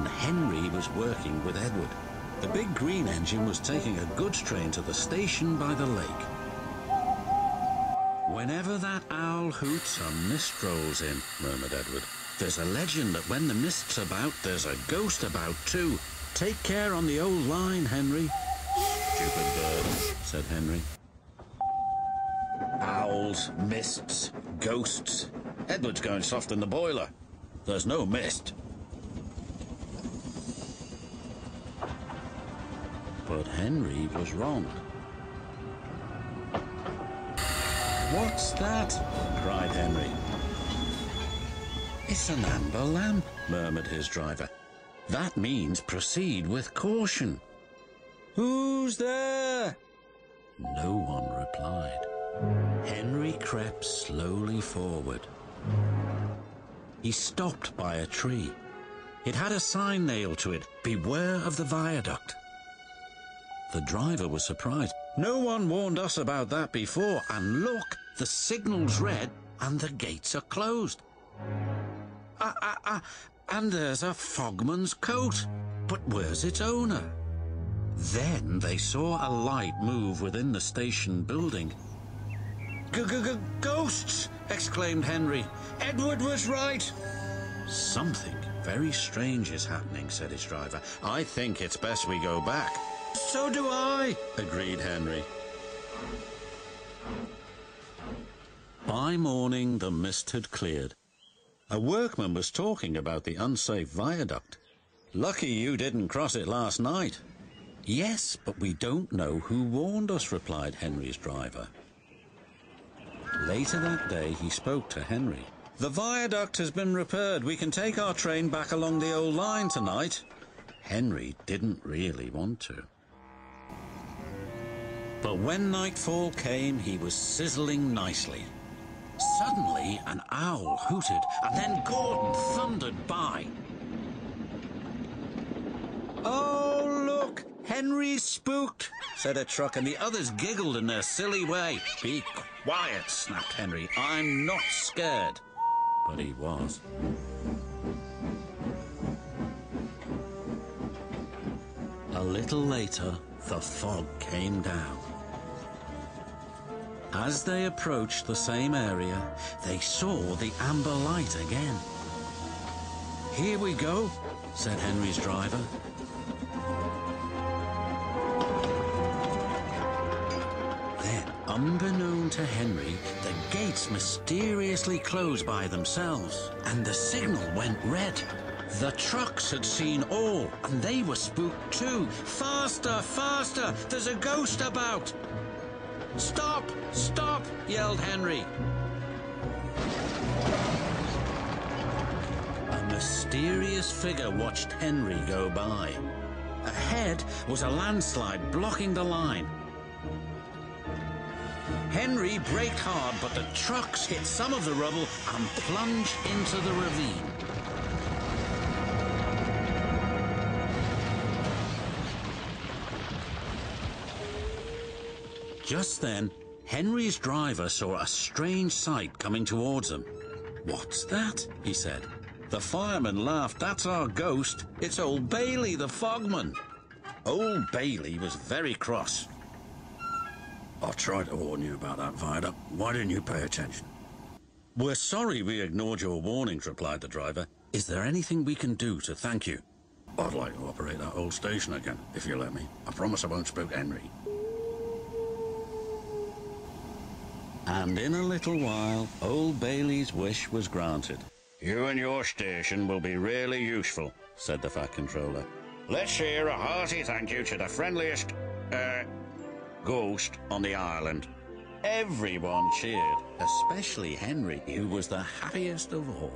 and Henry was working with Edward. The big green engine was taking a goods train to the station by the lake. "Whenever that owl hoots, a mist rolls in," murmured Edward. "There's a legend that when the mist's about, there's a ghost about too. Take care on the old line, Henry." "Stupid bird," said Henry. "Owls, mists, ghosts. Edward's going soft in the boiler. There's no mist." But Henry was wrong. "What's that?" cried Henry. "It's an amber lamp," murmured his driver. "That means proceed with caution." "Who's there?" No one replied. Henry crept slowly forward. He stopped by a tree. It had a sign nailed to it, "Beware of the viaduct." The driver was surprised. "No one warned us about that before, and look, the signal's red and the gates are closed. And there's a fogman's coat. But where's its owner?" Then they saw a light move within the station building. "Ghosts!" exclaimed Henry. "Edward was right." "Something very strange is happening," said his driver. "I think it's best we go back." "So do I," agreed Henry. By morning, the mist had cleared. A workman was talking about the unsafe viaduct. "Lucky you didn't cross it last night." "Yes, but we don't know who warned us," replied Henry's driver. Later that day, he spoke to Henry. "The viaduct has been repaired. We can take our train back along the old line tonight." Henry didn't really want to. But when nightfall came, he was sizzling nicely. Suddenly, an owl hooted, and then Gordon thundered by. "Oh, look! Henry's spooked," said a truck, and the others giggled in their silly way. "Be quiet," snapped Henry. "I'm not scared." But he was. A little later, the fog came down. As they approached the same area, they saw the amber light again. "Here we go," said Henry's driver. Then, unbeknown to Henry, the gates mysteriously closed by themselves, and the signal went red. The trucks had seen all, and they were spooked too. "Faster, faster! There's a ghost about!" "Stop! Stop!" yelled Henry. A mysterious figure watched Henry go by. Ahead was a landslide blocking the line. Henry braked hard, but the trucks hit some of the rubble and plunged into the ravine. Just then, Henry's driver saw a strange sight coming towards them. "What's that?" he said. The fireman laughed. "That's our ghost. It's old Bailey, the fogman." Old Bailey was very cross. "I tried to warn you about that viaduct. Why didn't you pay attention?" "We're sorry we ignored your warnings," replied the driver. "Is there anything we can do to thank you?" "I'd like to operate that old station again, if you let me. I promise I won't spook Henry." And in a little while, old Bailey's wish was granted. "You and your station will be really useful," said the Fat Controller. "Let's hear a hearty thank you to the friendliest, ghost on the island." Everyone cheered, especially Henry, who was the happiest of all.